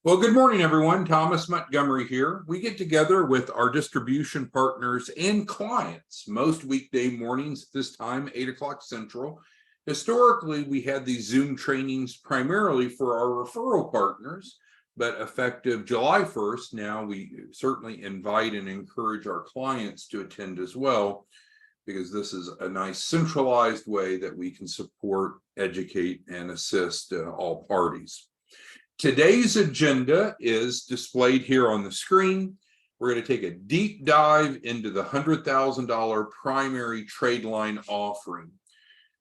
Well, good morning, everyone. Thomas Montgomery here. We get together with our distribution partners and clients most weekday mornings at this time, 8 o'clock Central. Historically, we had these Zoom trainings primarily for our referral partners, but effective July 1st, now we certainly invite and encourage our clients to attend as well, because this is a nice centralized way that we can support, educate, and assist all parties. Today's agenda is displayed here on the screen. We're going to take a deep dive into the $100,000 primary trade line offering.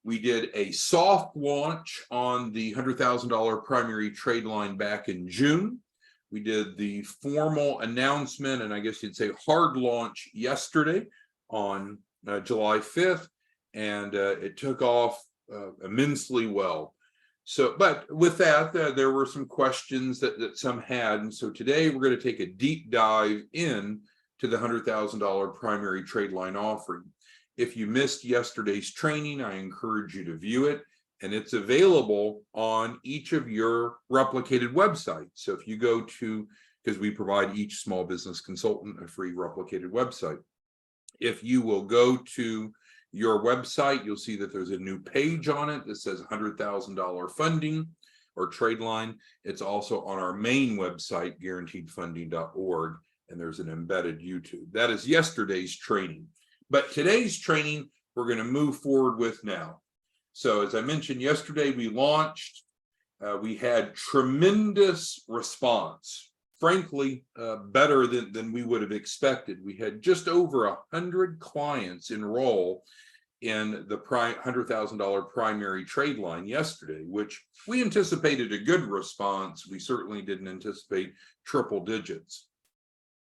We did a soft launch on the $100,000 primary trade line back in June. We did the formal announcement, and I guess you'd say hard launch yesterday on July 5th, and it took off immensely well. So, but with that, there were some questions that some had. And so today we're going to take a deep dive in to the $100,000 primary trade line offering. If you missed yesterday's training, I encourage you to view it, and it's available on each of your replicated websites. So if you go to, because we provide each small business consultant a free replicated website. If you will go to your website, you'll see that there's a new page on it that says $100,000 funding or trade line. It's also on our main website, guaranteedfunding.org, and there's an embedded YouTube. That is yesterday's training. But today's training, we're going to move forward with now. So as I mentioned yesterday, we launched, we had tremendous response. Frankly, better than we would have expected. We had just over 100 clients enroll in the $100,000 primary trade line yesterday, which we anticipated a good response. We certainly didn't anticipate triple digits.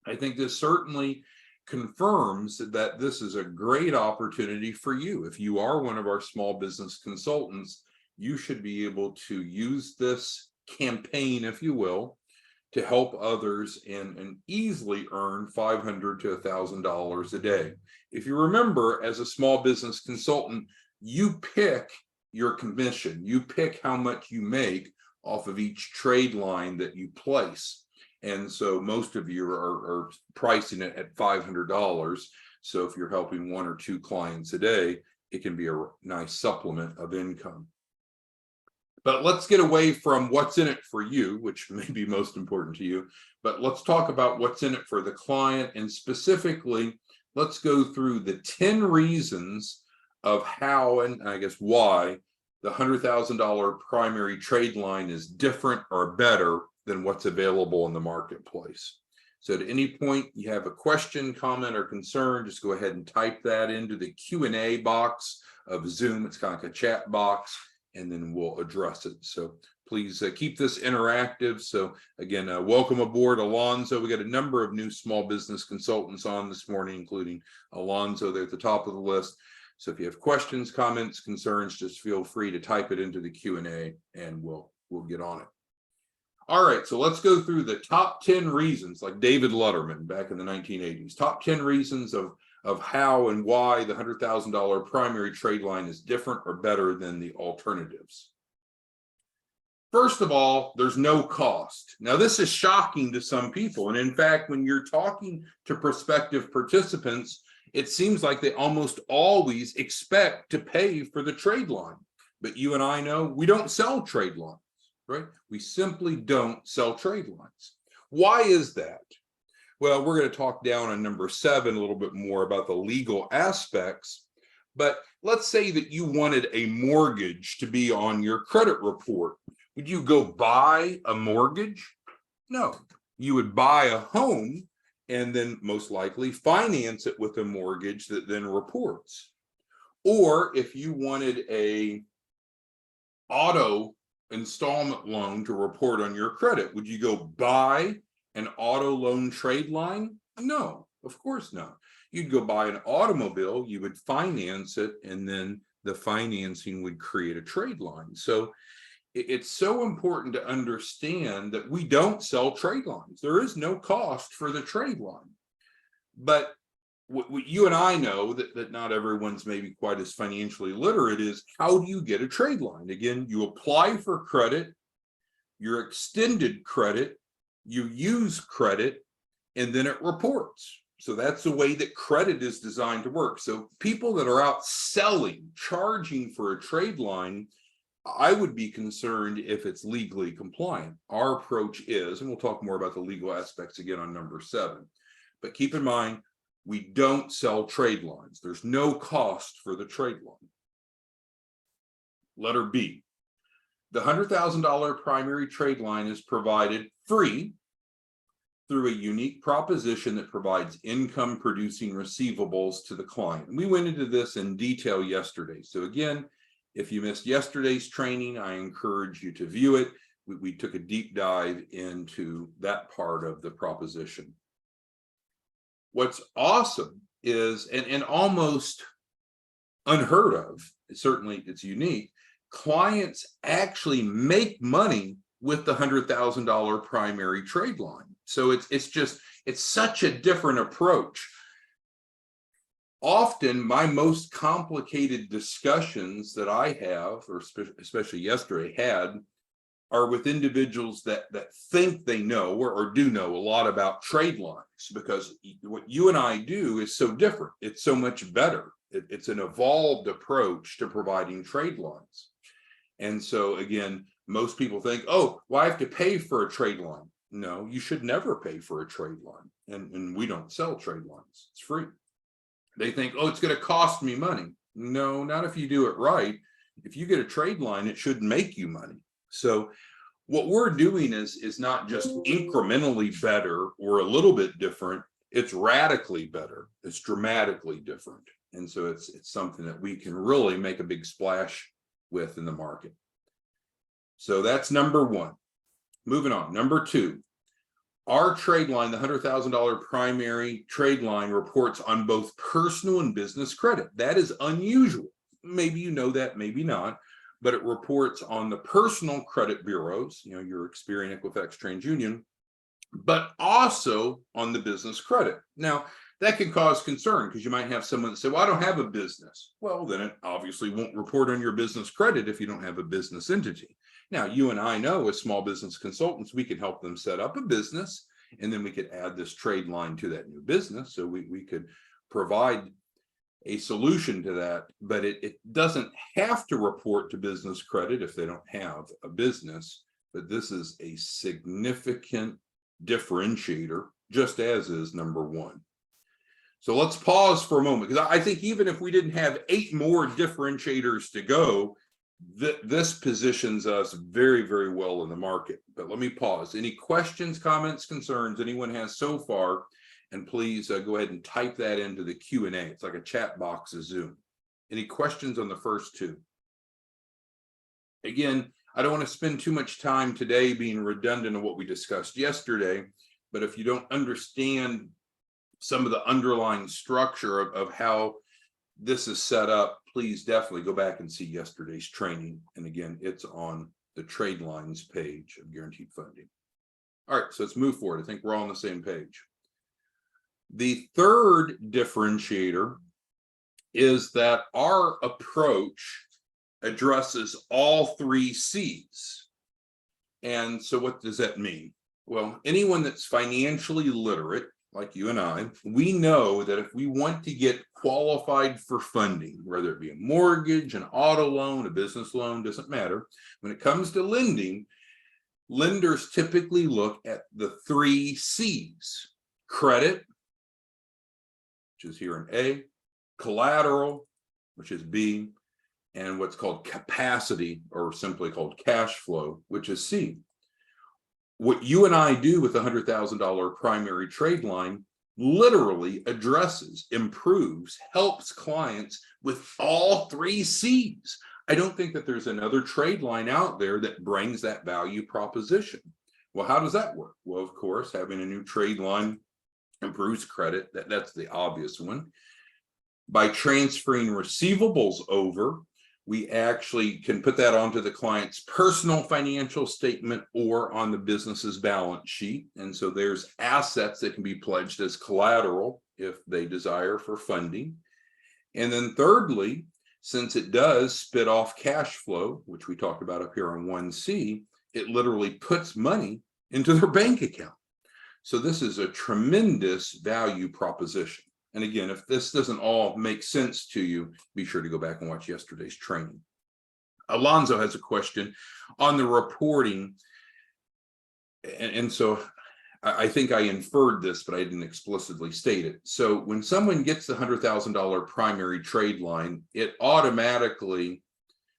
I think this certainly confirms that this is a great opportunity for you. If you are one of our small business consultants, you should be able to use this campaign, if you will, to help others and easily earn $500 to $1,000 a day. If you remember, as a small business consultant, you pick your commission. You pick how much you make off of each trade line that you place. And so most of you are pricing it at $500. So if you're helping one or two clients a day, it can be a nice supplement of income. But let's get away from what's in it for you, which may be most important to you, but let's talk about what's in it for the client. And specifically, let's go through the 10 reasons of how, and I guess why, the $100,000 primary trade line is different or better than what's available in the marketplace. So at any point you have a question, comment, or concern, just go ahead and type that into the Q&A box of Zoom. It's kind of like a chat box, and then we'll address it. So please keep this interactive. So again, welcome aboard, Alonzo. We got a number of new small business consultants on this morning, including Alonzo there at the top of the list. So if you have questions, comments, concerns, just feel free to type it into the Q&A and we'll get on it. All right, so let's go through the top 10 reasons, like David Letterman back in the 1980s, top 10 reasons of how and why the $100,000 primary trade line is different or better than the alternatives. First of all, there's no cost. Now, this is shocking to some people. And in fact, when you're talking to prospective participants, it seems like they almost always expect to pay for the trade line. But you and I know we don't sell trade lines, right? We simply don't sell trade lines. Why is that? Well, we're going to talk down on number 7 a little bit more about the legal aspects. But let's say that you wanted a mortgage to be on your credit report. Would you go buy a mortgage? No. You would buy a home and then most likely finance it with a mortgage that then reports. Or if you wanted a auto installment loan to report on your credit, would you go buy an auto loan trade line? No, of course not. You'd go buy an automobile, you would finance it, and then the financing would create a trade line. So it's so important to understand that we don't sell trade lines. There is no cost for the trade line. But what you and I know that not everyone's maybe quite as financially literate is, how do you get a trade line? Again, you apply for credit, your extended credit you use credit and then it reports. So that's the way that credit is designed to work. So people that are out selling, charging for a trade line, I would be concerned if it's legally compliant. Our approach is, and we'll talk more about the legal aspects again on number 7, but keep in mind, we don't sell trade lines. There's no cost for the trade line. Letter B, the $100,000 primary trade line is provided free through a unique proposition that provides income producing receivables to the client. And we went into this in detail yesterday. So again, if you missed yesterday's training, I encourage you to view it. We took a deep dive into that part of the proposition. What's awesome is, and almost unheard of, certainly it's unique, clients actually make money with the $100,000 primary trade line. So it's such a different approach. Often my most complicated discussions that I have, or especially yesterday had, are with individuals that think they know or do know a lot about trade lines, because what you and I do is so different. It's so much better. It's an evolved approach to providing trade lines. And so again, most people think, oh, well, I have to pay for a trade line. No, you should never pay for a trade line. And we don't sell trade lines. It's free. They think, oh, it's going to cost me money. No, not if you do it right. If you get a trade line, it should make you money. So what we're doing is not just incrementally better or a little bit different. It's radically better. It's dramatically different. And so it's something that we can really make a big splash with in the market. So that's number 1. Moving on. Number 2, our trade line, the $100,000 primary trade line, reports on both personal and business credit. That is unusual. Maybe you know that, maybe not, but it reports on the personal credit bureaus, your Experian, Equifax, TransUnion, but also on the business credit. Now, that can cause concern because you might have someone that say, well, I don't have a business. Well, then it obviously won't report on your business credit if you don't have a business entity. Now, you and I know as small business consultants, we can help them set up a business, and then we could add this trade line to that new business. So we could provide a solution to that, but it doesn't have to report to business credit if they don't have a business. But this is a significant differentiator, just as is number 1. So let's pause for a moment, because I think even if we didn't have 8 more differentiators to go, this positions us very, very well in the market. But let me pause. Any questions, comments, concerns anyone has so far? And please go ahead and type that into the Q&A. It's like a chat box of Zoom. Any questions on the first 2? Again, I don't want to spend too much time today being redundant on what we discussed yesterday, but if you don't understand some of the underlying structure of how this is set up, please definitely go back and see yesterday's training. And again, it's on the trade lines page of guaranteed funding. All right, so let's move forward. I think we're all on the same page. The third differentiator is that our approach addresses all 3 C's. And so what does that mean? Well, anyone that's financially literate, like you and I, we know that if we want to get qualified for funding, whether it be a mortgage, an auto loan, a business loan, doesn't matter. When it comes to lending, lenders typically look at the 3 C's: credit, which is here in A, collateral, which is B, and what's called capacity, or simply called cash flow, which is C. What you and I do with the $100,000 primary trade line literally addresses, improves, helps clients with all 3 C's. I don't think that there's another trade line out there that brings that value proposition. Well, how does that work? Well, of course, having a new trade line improves credit. That's the obvious one. By transferring receivables over, we actually can put that onto the client's personal financial statement or on the business's balance sheet. And so there's assets that can be pledged as collateral if they desire for funding. And then thirdly, since it does spit off cash flow, which we talked about up here on 1C, it literally puts money into their bank account. So this is a tremendous value proposition. And again, if this doesn't all make sense to you, be sure to go back and watch yesterday's training. Alonzo has a question on the reporting. And so I think I inferred this, but I didn't explicitly state it. So when someone gets the $100,000 primary trade line, it automatically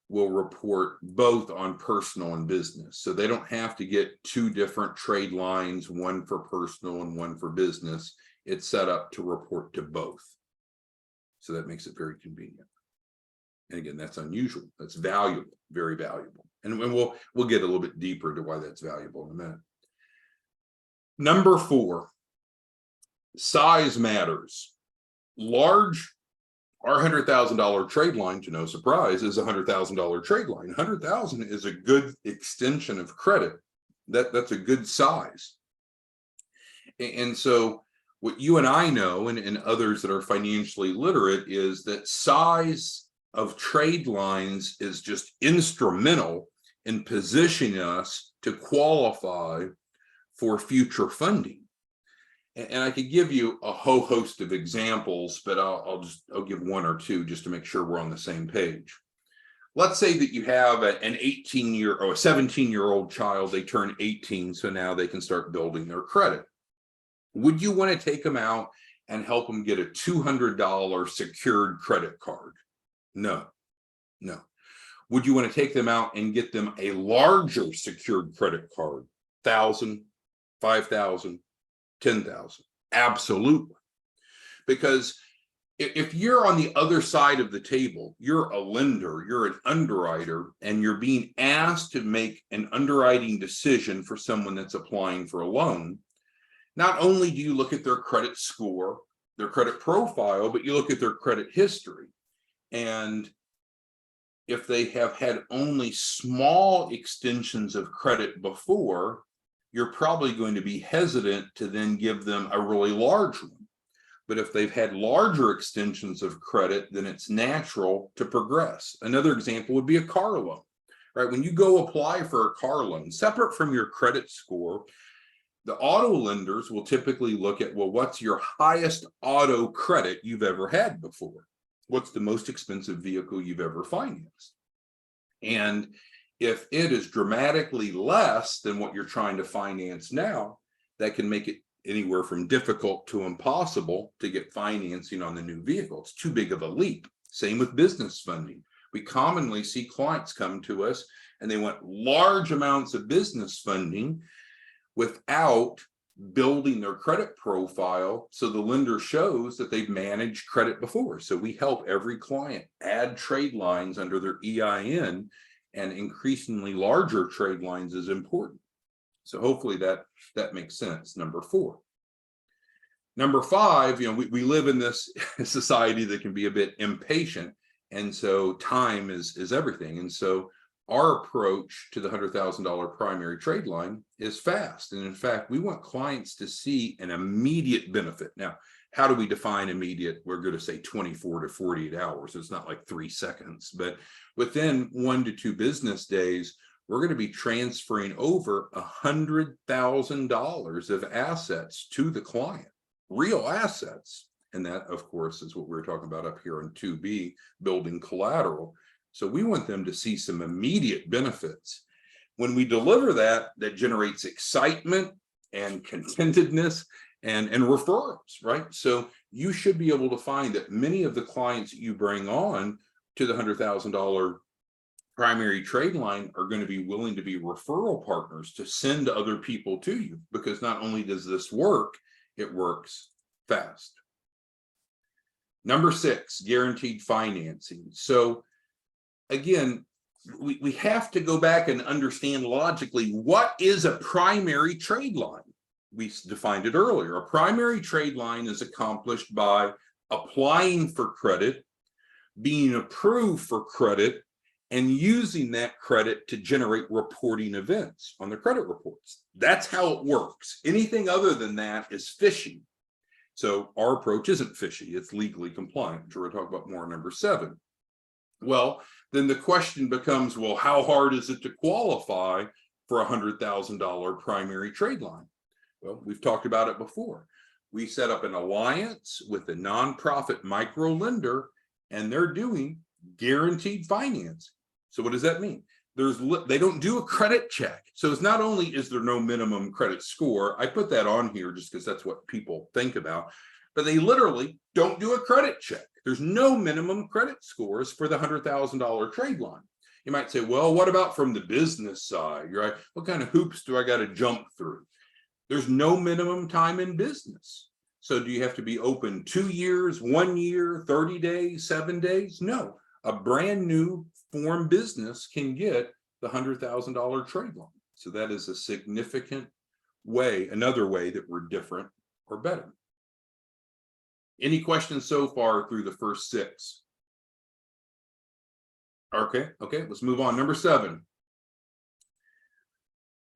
will report both on personal and business. So they don't have to get two different trade lines, one for personal and one for business. It's set up to report to both. So that makes it very convenient. And again, that's unusual. That's valuable, very valuable. And we'll get a little bit deeper into why that's valuable in a minute. Number 4, size matters. Our $100,000 trade line, to no surprise, is a $100,000 trade line. 100,000 is a good extension of credit. That's a good size. And so what you and I know, and others that are financially literate, is that size of trade lines is just instrumental in positioning us to qualify for future funding. And I could give you a whole host of examples, but I'll give one or two just to make sure we're on the same page. Let's say that you have an 18-year or a 17-year-old child, they turn 18, so now they can start building their credit. Would you want to take them out and help them get a $200 secured credit card? No. Would you want to take them out and get them a larger secured credit card? 1,000, 5,000, 10,000? Absolutely. Because if you're on the other side of the table, you're a lender, you're an underwriter, and you're being asked to make an underwriting decision for someone that's applying for a loan, not only do you look at their credit score, their credit profile, but you look at their credit history. And if they have had only small extensions of credit before, you're probably going to be hesitant to then give them a really large one. But if they've had larger extensions of credit, then it's natural to progress. Another example would be a car loan, right? When you go apply for a car loan, separate from your credit score, the auto lenders will typically look at, well, what's your highest auto credit you've ever had before? What's the most expensive vehicle you've ever financed? And if it is dramatically less than what you're trying to finance now, that can make it anywhere from difficult to impossible to get financing on the new vehicle. It's too big of a leap. Same with business funding. We commonly see clients come to us and they want large amounts of business funding without building their credit profile, so the lender shows that they've managed credit before. So we help every client add trade lines under their EIN, and increasingly larger trade lines is important. So hopefully that makes sense. Number 4. Number 5, we live in this society that can be a bit impatient, and so time is everything. And so our approach to the $100,000 primary trade line is fast. And in fact, we want clients to see an immediate benefit. Now, how do we define immediate? We're going to say 24 to 48 hours. It's not like 3 seconds, but within 1 to 2 business days, we're going to be transferring over $100,000 of assets to the client, real assets. And that, of course, is what we're talking about up here in 2B, building collateral. So we want them to see some immediate benefits. When we deliver that generates excitement and contentedness and referrals, right? So you should be able to find that many of the clients that you bring on to the $100,000 primary trade line are going to be willing to be referral partners to send other people to you, because not only does this work, it works fast. Number 6, guaranteed financing. So again, we have to go back and understand logically, what is a primary trade line? We defined it earlier. A primary trade line is accomplished by applying for credit, being approved for credit, and using that credit to generate reporting events on the credit reports. That's how it works. Anything other than that is fishy. So our approach isn't fishy, it's legally compliant, which we're going to talk about more in number 7. Well, then the question becomes, well, how hard is it to qualify for a $100,000 primary trade line? Well, we've talked about it before. We set up an alliance with a nonprofit micro lender, and they're doing guaranteed finance. So what does that mean? They don't do a credit check. So it's not only is there no minimum credit score, I put that on here just because that's what people think about, but they literally don't do a credit check. There's no minimum credit scores for the $100,000 trade line. You might say, well, what about from the business side? You're right. What kind of hoops do I got to jump through? There's no minimum time in business. So do you have to be open 2 years, 1 year, 30 days, 7 days? No, a brand new form business can get the $100,000 trade line. So that is a significant way, another way that we're different or better. Any questions so far through the first 6? Okay, let's move on. Number 7.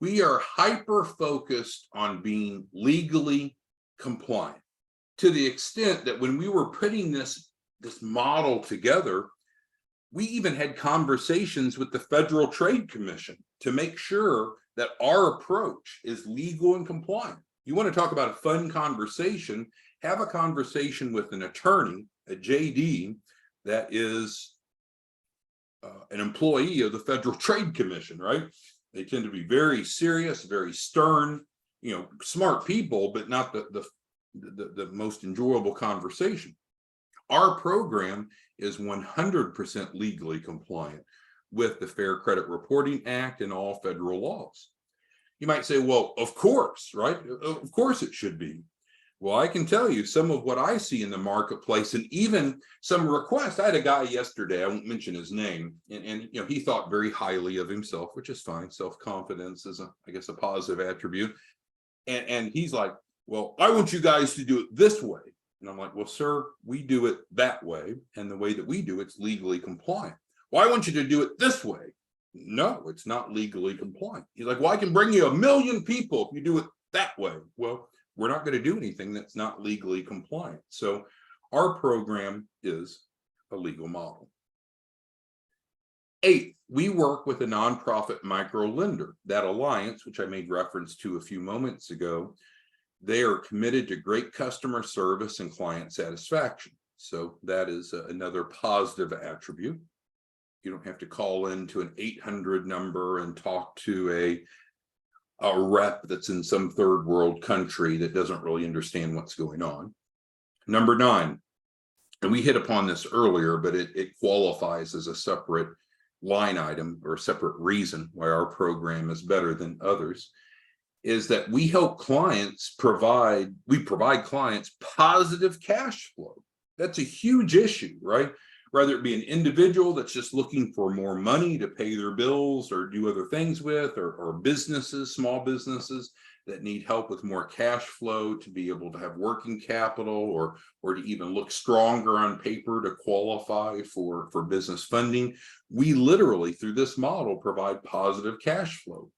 We are hyper focused on being legally compliant, to the extent that when we were putting this model together, we even had conversations with the Federal Trade Commission to make sure that our approach is legal and compliant. You want to talk about a fun conversation, have a conversation with an attorney, a JD, that is an employee of the Federal Trade Commission, right? They tend to be very serious, very stern, smart people, but not the most enjoyable conversation. Our program is 100% legally compliant with the Fair Credit Reporting Act and all federal laws. You might say, well, of course, right? Of course it should be. Well, I can tell you some of what I see in the marketplace, and even some requests. I had a guy yesterday, I won't mention his name, and he thought very highly of himself, which is fine. Self-confidence is, I guess, a positive attribute. And he's like, well, I want you guys to do it this way. And I'm like, well, sir, we do it that way. And the way that we do it's legally compliant. Well, I want you to do it this way. No, it's not legally compliant. He's like, well, I can bring you 1 million people if you do it that way. Well, we're not going to do anything that's not legally compliant. So our program is a legal model. 8, we work with a nonprofit micro lender. That alliance, which I made reference to a few moments ago, they are committed to great customer service and client satisfaction. So that is another positive attribute. You don't have to call into an 800 number and talk to a rep that's in some third world country that doesn't really understand what's going on. Number 9, and we hit upon this earlier, but it qualifies as a separate line item or a separate reason why our program is better than others, is that we help clients provide clients positive cash flow. That's a huge issue, right? Whether it be an individual that's just looking for more money to pay their bills or do other things with, or businesses, small businesses that need help with more cash flow to be able to have working capital or to even look stronger on paper to qualify for business funding. We literally, through this model, provide positive cash flow,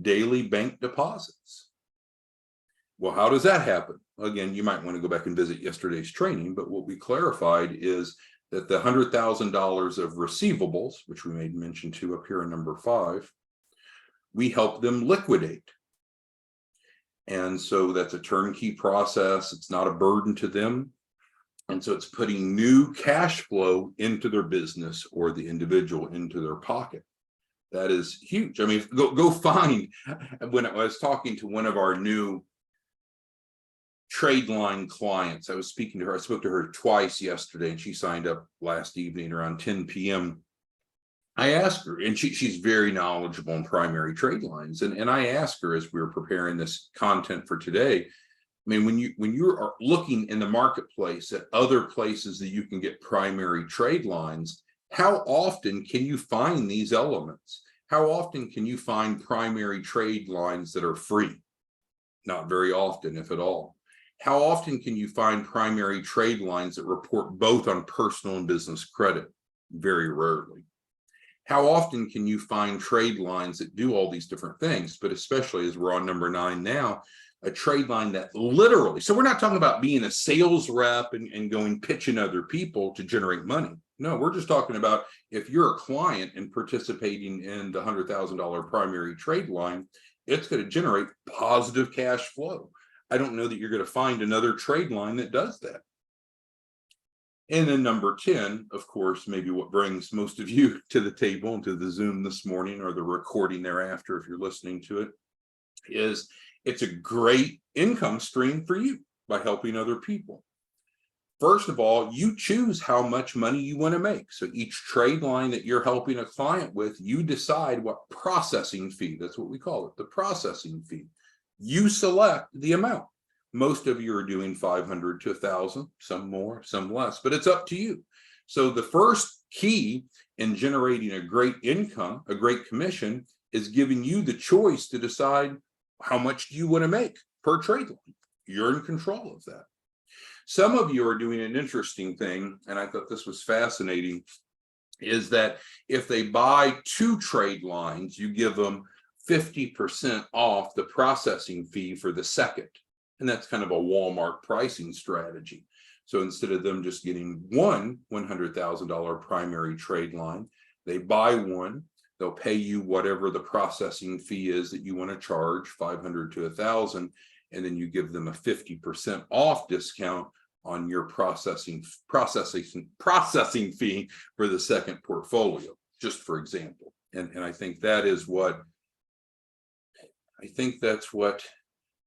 daily bank deposits. Well, how does that happen? Again, you might want to go back and visit yesterday's training, but what we clarified is that the $100,000 of receivables, which we made mention to up here in number 5, we help them liquidate. And so that's a turnkey process. It's not a burden to them. And so it's putting new cash flow into their business or the individual into their pocket. That is huge. I mean, go find, when I was talking to one of our new trade line clients, I was speaking to her. I spoke to her twice yesterday, and she signed up last evening around 10 p.m. I asked her, and she's very knowledgeable in primary trade lines. And I asked her as we were preparing this content for today, I mean, when you are looking in the marketplace at other places that you can get primary trade lines, how often can you find these elements? How often can you find primary trade lines that are free? Not very often, if at all. How often can you find primary trade lines that report both on personal and business credit? Very rarely. How often can you find trade lines that do all these different things, but especially as we're on number 9 now, a trade line that literally, so we're not talking about being a sales rep and going pitching other people to generate money. No, we're just talking about if you're a client and participating in the $100,000 primary trade line, it's going to generate positive cash flow. I don't know that you're going to find another trade line that does that. And then number 10, of course, maybe what brings most of you to the table and to the Zoom this morning, or the recording thereafter if you're listening to it, is it's a great income stream for you by helping other people. First of all, you choose how much money you want to make. So each trade line that you're helping a client with, you decide what processing fee, that's what we call it, the processing fee. You select the amount. Most of you are doing 500 to 1,000, some more, some less, but it's up to you. So the first key in generating a great income, a great commission, is giving you the choice to decide how much do you want to make per trade line. You're in control of that. Some of you are doing an interesting thing, and I thought this was fascinating, is that if they buy 2 trade lines, you give them 50% off the processing fee for the second. And that's kind of a Walmart pricing strategy. So instead of them just getting one $100,000 primary trade line, they buy one, they'll pay you whatever the processing fee is that you want to charge, 500 to 1,000, and then you give them a 50% off discount on your processing fee for the second portfolio, just for example. And I think that is what that's what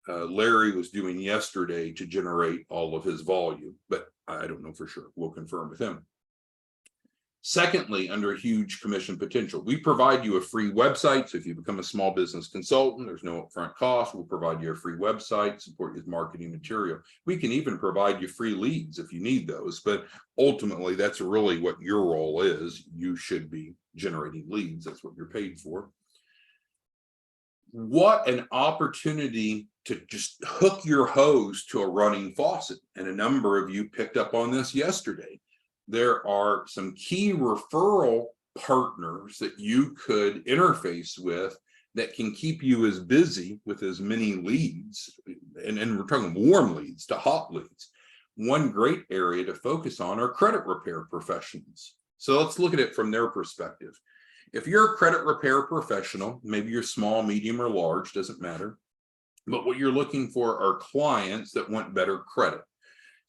Larry was doing yesterday to generate all of his volume, but I don't know for sure. We'll confirm with him. Secondly, under huge commission potential, we provide you a free website. So if you become a small business consultant, there's no upfront cost. We'll provide you a free website, support you with marketing material. We can even provide you free leads if you need those, but ultimately that's really what your role is. You should be generating leads. That's what you're paid for. What an opportunity to just hook your hose to a running faucet. And a number of you picked up on this yesterday. There are some key referral partners that you could interface with that can keep you as busy with as many leads. And we're talking warm leads to hot leads. One great area to focus on are credit repair professionals. So let's look at it from their perspective. If you're a credit repair professional, maybe you're small, medium, or large, doesn't matter. But what you're looking for are clients that want better credit.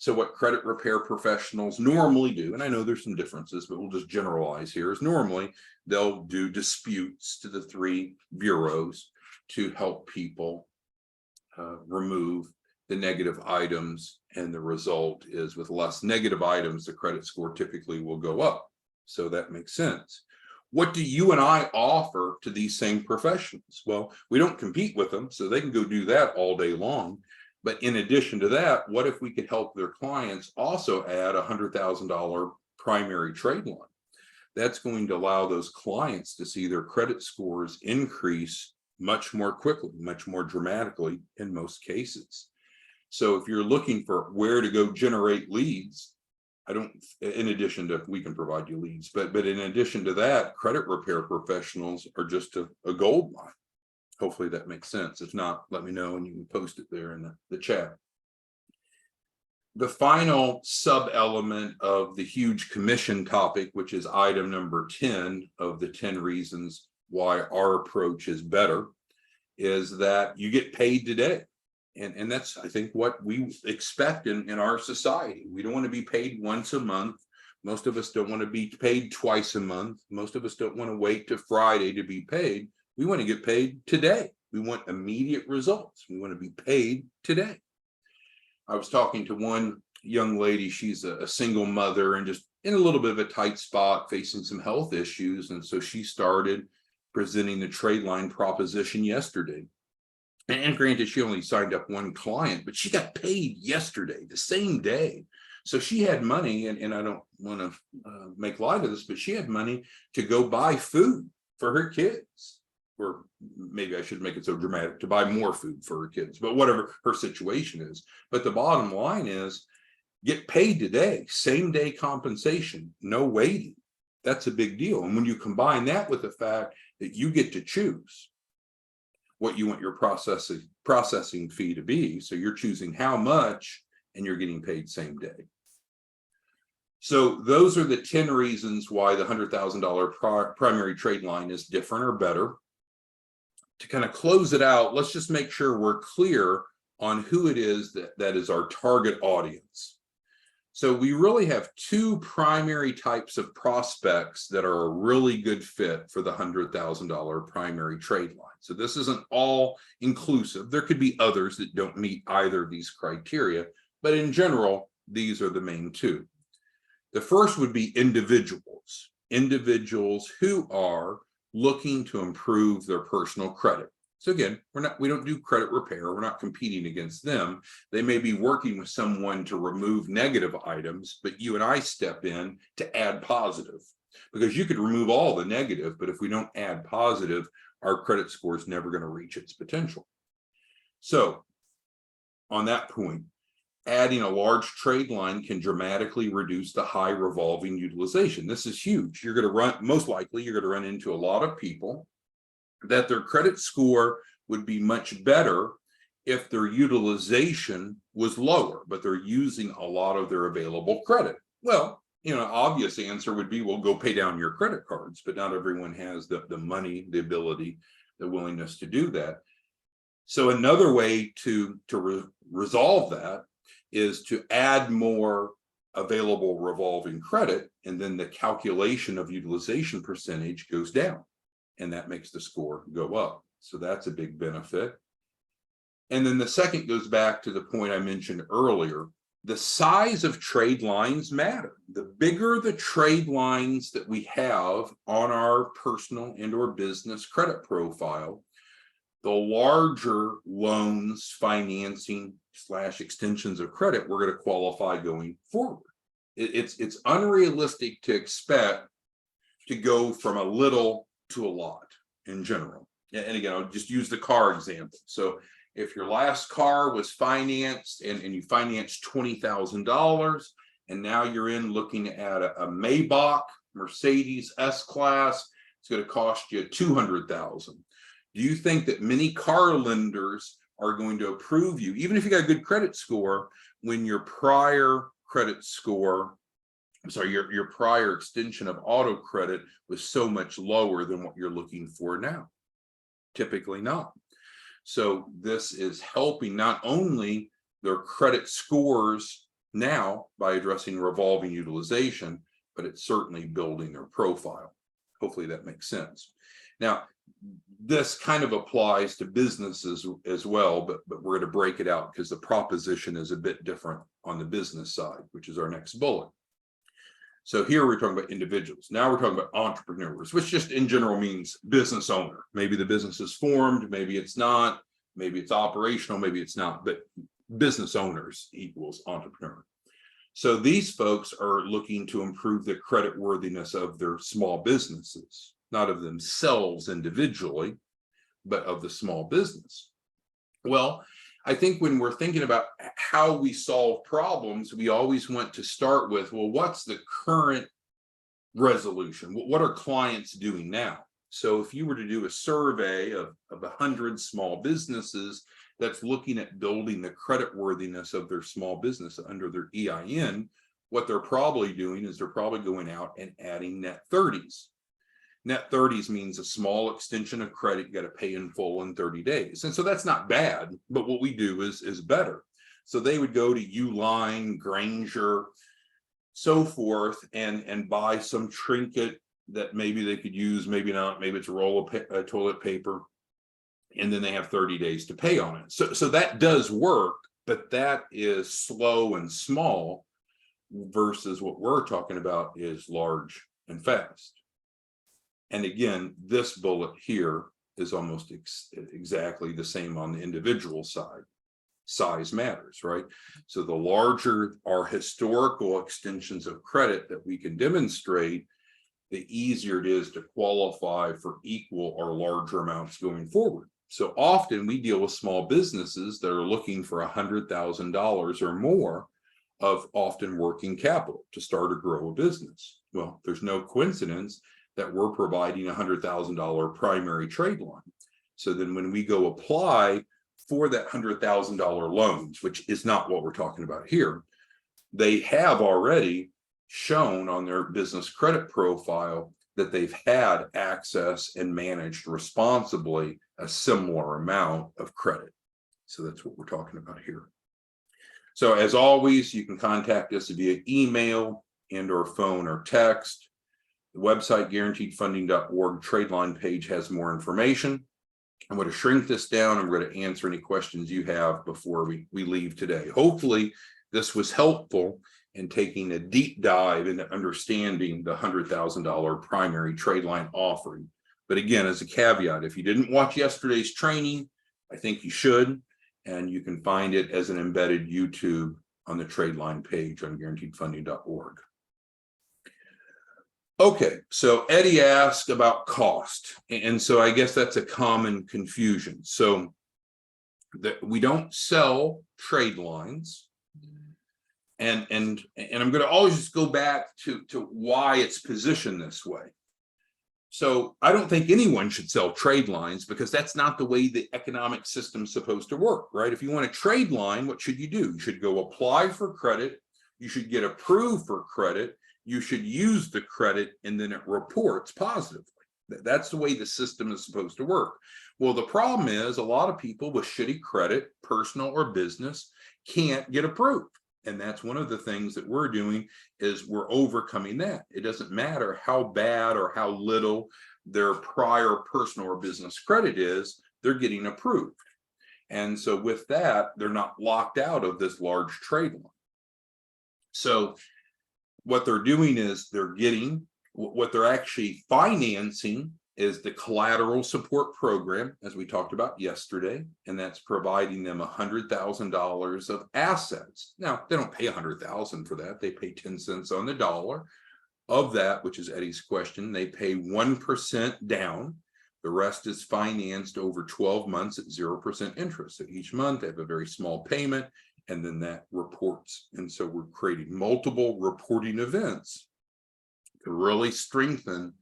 So what credit repair professionals normally do, and I know there's some differences, but we'll just generalize here, is normally they'll do disputes to the 3 bureaus to help people remove the negative items. And the result is with less negative items, the credit score typically will go up. So that makes sense. What do you and I offer to these same professionals? Well, we don't compete with them, so they can go do that all day long. But in addition to that, what if we could help their clients also add a $100,000 primary trade line? That's going to allow those clients to see their credit scores increase much more quickly, much more dramatically in most cases. So if you're looking for where to go generate leads, in addition to, we can provide you leads, but in addition to that, credit repair professionals are just a gold mine. Hopefully that makes sense. If not, let me know and you can post it there in the chat. The final sub-element of the huge commission topic, which is item number 10 of the 10 reasons why our approach is better, is that you get paid today. And that's, I think, what we expect in our society. We don't want to be paid once a month. Most of us don't want to be paid twice a month. Most of us don't want to wait to Friday to be paid. We want to get paid today. We want immediate results. We want to be paid today. I was talking to one young lady. She's a single mother and just in a little bit of a tight spot, facing some health issues. And so she started presenting the trade line proposition yesterday. And granted, she only signed up one client, but she got paid yesterday, the same day. So she had money, and I don't want to make light of this, but she had money to go buy food for her kids. Or maybe I should make it so dramatic, to buy more food for her kids, but whatever her situation is. But the bottom line is, get paid today, same day compensation, no waiting. That's a big deal. And when you combine that with the fact that you get to choose what you want your processing fee to be, so you're choosing how much and you're getting paid same day. So those are the 10 reasons why the $100,000 primary trade line is different or better. To kind of close it out, let's just make sure we're clear on who it is that is our target audience. So we really have two primary types of prospects that are a really good fit for the $100,000 primary trade line. So this isn't all inclusive. There could be others that don't meet either of these criteria, but in general, these are the main two. The first would be individuals who are looking to improve their personal credit. So again, we don't do credit repair. We're not competing against them. They may be working with someone to remove negative items, but you and I step in to add positive, because you could remove all the negative, but if we don't add positive, our credit score is never going to reach its potential. So on that point, adding a large trade line can dramatically reduce the high revolving utilization. This is huge. You're going to most likely, you're going to run into a lot of people that their credit score would be much better if their utilization was lower, but they're using a lot of their available credit. Well, obvious answer would be, well, go pay down your credit cards, but not everyone has the money, the ability, the willingness to do that. So another way to resolve that is to add more available revolving credit, and then the calculation of utilization percentage goes down, and that makes the score go up. So that's a big benefit. And then the second goes back to the point I mentioned earlier. The size of trade lines matter. The bigger the trade lines that we have on our personal and or business credit profile, the larger loans, financing / extensions of credit we're going to qualify going forward. It's unrealistic to expect to go from a little to a lot in general. And again, I'll just use the car example. So if your last car was financed and you financed $20,000, and now you're looking at a Maybach Mercedes S-Class, it's going to cost you $200,000. Do you think that many car lenders are going to approve you, even if you got a good credit score, when your prior credit score, your prior extension of auto credit was so much lower than what you're looking for now? Typically not. So this is helping not only their credit scores now by addressing revolving utilization, but it's certainly building their profile. Hopefully that makes sense. Now, this kind of applies to businesses as well, but we're going to break it out because the proposition is a bit different on the business side, which is our next bullet. So here we're talking about individuals. Now we're talking about entrepreneurs, which just in general means business owner. Maybe the business is formed, maybe it's not, maybe it's operational, maybe it's not, but business owners equals entrepreneur. So these folks are looking to improve the credit worthiness of their small businesses, not of themselves individually, but of the small business. Well, I think when we're thinking about how we solve problems, we always want to start with, well, what's the current resolution? What are clients doing now? So if you were to do a survey of 100 small businesses that's looking at building the credit worthiness of their small business under their EIN, what they're probably doing is they're probably going out and adding net 30s. Net 30s means a small extension of credit, you got to pay in full in 30 days. And so that's not bad, but what we do is better. So they would go to Uline, Granger, so forth, and buy some trinket that maybe they could use, maybe not, maybe it's a roll of toilet paper, and then they have 30 days to pay on it. So that does work, but that is slow and small versus what we're talking about is large and fast. And again, this bullet here is almost exactly the same on the individual side. Size matters, right? So the larger our historical extensions of credit that we can demonstrate, the easier it is to qualify for equal or larger amounts going forward. So often we deal with small businesses that are looking for $100,000 or more of often working capital to start or grow a business. Well, there's no coincidence that we're providing $100,000 primary trade line. So then when we go apply for that $100,000 loans, which is not what we're talking about here, they have already shown on their business credit profile that they've had access and managed responsibly a similar amount of credit. So that's what we're talking about here. So as always, you can contact us via email and or phone or text. The website guaranteedfunding.org Tradeline page has more information. I'm going to shrink this down. I'm going to answer any questions you have before we leave today. Hopefully this was helpful in taking a deep dive into understanding the $100,000 primary trade line offering. But again, as a caveat, if you didn't watch yesterday's training, I think you should, and you can find it as an embedded YouTube on the Tradeline page on guaranteedfunding.org. Okay, so Eddie asked about cost, and so I guess that's a common confusion. So that we don't sell trade lines, and I'm going to always just go back to why it's positioned this way. So I don't think anyone should sell trade lines, because that's not the way the economic system's supposed to work, right? If you want a trade line, what should you do? You should go apply for credit. You should get approved for credit. You should use the credit, and then it reports positively. That's the way the system is supposed to work. Well, the problem is a lot of people with shitty credit, personal or business, can't get approved. And that's one of the things that we're doing, is we're overcoming that. It doesn't matter how bad or how little their prior personal or business credit is, they're getting approved. And so with that, they're not locked out of this large trade line. So what they're doing is they're getting, what they're actually financing is the collateral support program, as we talked about yesterday, and that's providing them $100,000 of assets. Now, they don't pay $100,000 for that. They pay 10 cents on the dollar of that, which is Eddie's question. They pay 1% down. The rest is financed over 12 months at 0% interest. So each month they have a very small payment, and then that reports. And so we're creating multiple reporting events to really strengthen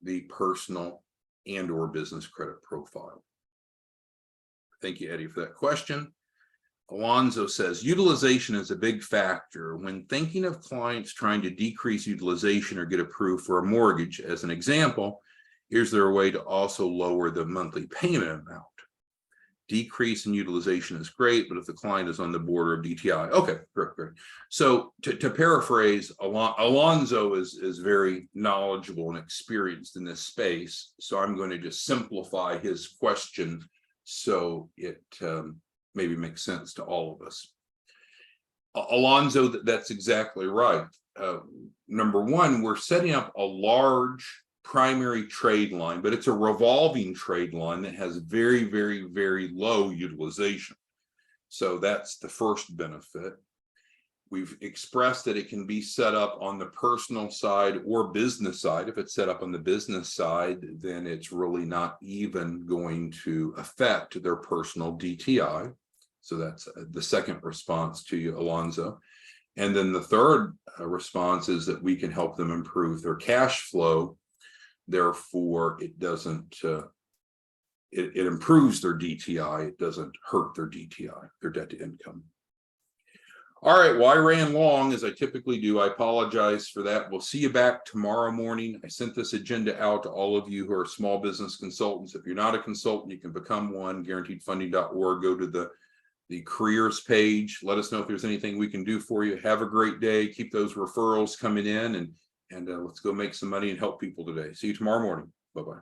the personal and or business credit profile. Thank you, Eddie, for that question. Alonzo says, utilization is a big factor when thinking of clients trying to decrease utilization or get approved for a mortgage. As an example, is there a way to also lower the monthly payment amount? Decrease in utilization is great, but if the client is on the border of DTI, okay, great. So to paraphrase, Alonzo is very knowledgeable and experienced in this space. So I'm going to just simplify his question so it maybe makes sense to all of us. Alonzo, that's exactly right. Number one, we're setting up a large primary trade line, but it's a revolving trade line that has very, very, very low utilization. So that's the first benefit. We've expressed that it can be set up on the personal side or business side. If it's set up on the business side, then it's really not even going to affect their personal DTI. So that's the second response to you, Alonzo. And then the third response is that we can help them improve their cash flow. Therefore, it doesn't, it improves their DTI. It doesn't hurt their DTI, their debt to income. All right, well, I ran long as I typically do. I apologize for that. We'll see you back tomorrow morning. I sent this agenda out to all of you who are small business consultants. If you're not a consultant, you can become one, guaranteedfunding.org. Go to the careers page. Let us know if there's anything we can do for you. Have a great day. Keep those referrals coming in, and let's go make some money and help people today. See you tomorrow morning. Bye-bye.